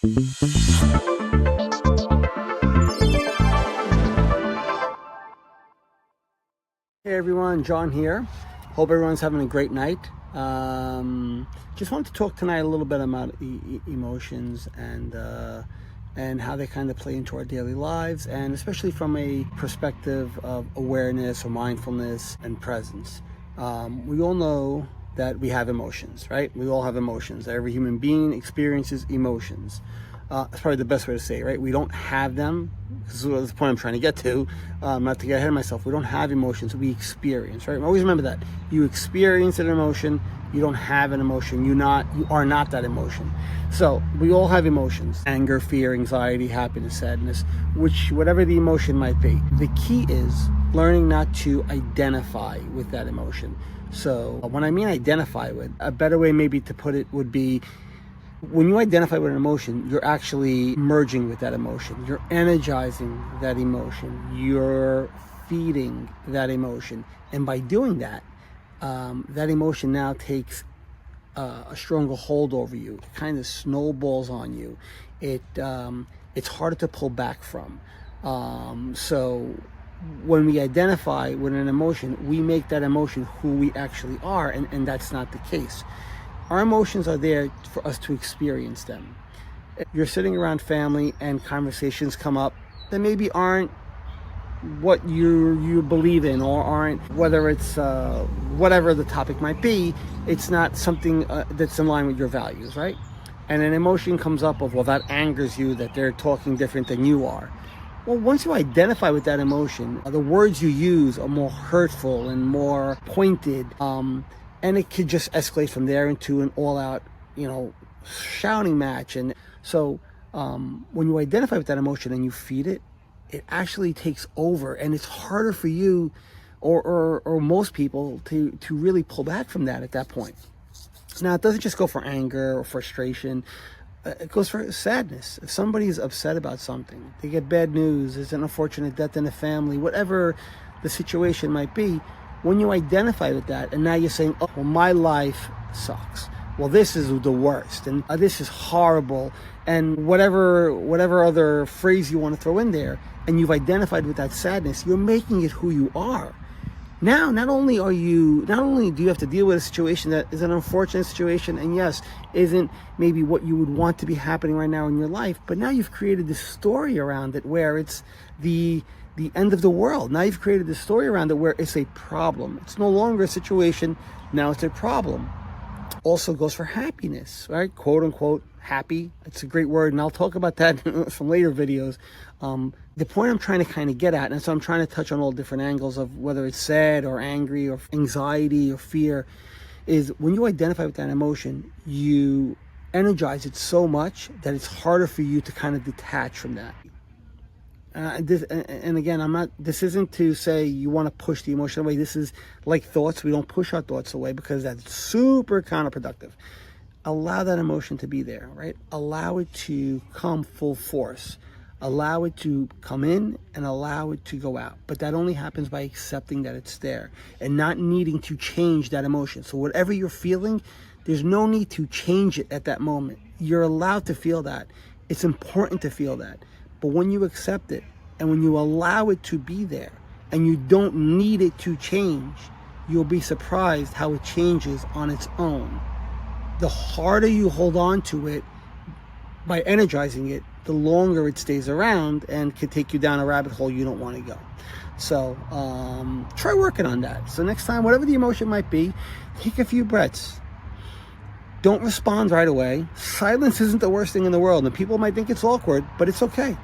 Hey everyone, John here. Hope everyone's having a great night. Just wanted to talk tonight a little bit about emotions and how they kind of play into our daily lives, and especially from a perspective of awareness or mindfulness and presence. We all know that we have emotions, right? We all have emotions. Every human being experiences emotions. That's probably the best way to say it, right? We don't have them. This is the point I'm trying to get to. Not to get ahead of myself. We don't have emotions. We experience, right? Always remember that. You experience an emotion. You don't have an emotion. You are not that emotion. So we all have emotions: anger, fear, anxiety, happiness, sadness, whatever the emotion might be. The key is learning not to identify with that emotion. So when I mean identify with, a better way maybe to put it would be, when you identify with an emotion, you're actually merging with that emotion. You're energizing that emotion. You're feeding that emotion. And by doing that, that emotion now takes a stronger hold over you. It kind of snowballs on you. It's harder to pull back from. So when we identify with an emotion, we make that emotion who we actually are, and that's not the case. Our emotions are there for us to experience them. You're sitting around family and conversations come up that maybe aren't what you believe in, or aren't, whether it's whatever the topic might be, it's not something that's in line with your values, right? And an emotion comes up of, well, that angers you that they're talking different than you are. Well, once you identify with that emotion, the words you use are more hurtful and more pointed, and it could just escalate from there into an all-out, shouting match. And so when you identify with that emotion and you feed it, it actually takes over, and it's harder for you or most people to really pull back from that at that point. Now, it doesn't just go for anger or frustration. It goes for sadness. If somebody is upset about something, they get bad news, there's an unfortunate death in the family, whatever the situation might be, when you identify with that, and now you're saying, oh, well, my life sucks. Well, this is the worst, and this is horrible, and whatever other phrase you want to throw in there, and you've identified with that sadness, you're making it who you are. Now, not only do you have to deal with a situation that is an unfortunate situation, and yes, isn't maybe what you would want to be happening right now in your life, but now you've created this story around it where it's the end of the world. Now you've created this story around it where it's a problem. It's no longer a situation, now it's a problem. Also goes for happiness, right? Quote unquote happy. It's a great word, and I'll talk about that in some later videos. The point I'm trying to kind of get at, and so I'm trying to touch on all different angles of whether it's sad or angry or anxiety or fear, is when you identify with that emotion, you energize it so much that it's harder for you to kind of detach from that. And again, this isn't to say you want to push the emotion away. This is like thoughts. We don't push our thoughts away because that's super counterproductive. Allow that emotion to be there, right? Allow it to come full force. Allow it to come in and allow it to go out. But that only happens by accepting that it's there and not needing to change that emotion. So whatever you're feeling, there's no need to change it at that moment. You're allowed to feel that. It's important to feel that. But when you accept it and when you allow it to be there and you don't need it to change, you'll be surprised how it changes on its own. The harder you hold on to it by energizing it, the longer it stays around and can take you down a rabbit hole you don't want to go. So try working on that. So next time, whatever the emotion might be, take a few breaths. Don't respond right away. Silence isn't the worst thing in the world, and people might think it's awkward, but it's okay.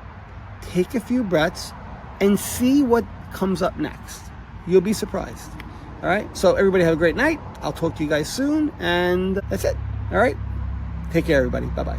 Take a few breaths and see what comes up next. You'll be surprised. All right, so everybody have a great night. I'll talk to you guys soon, and that's it. All right, take care, everybody. Bye-bye.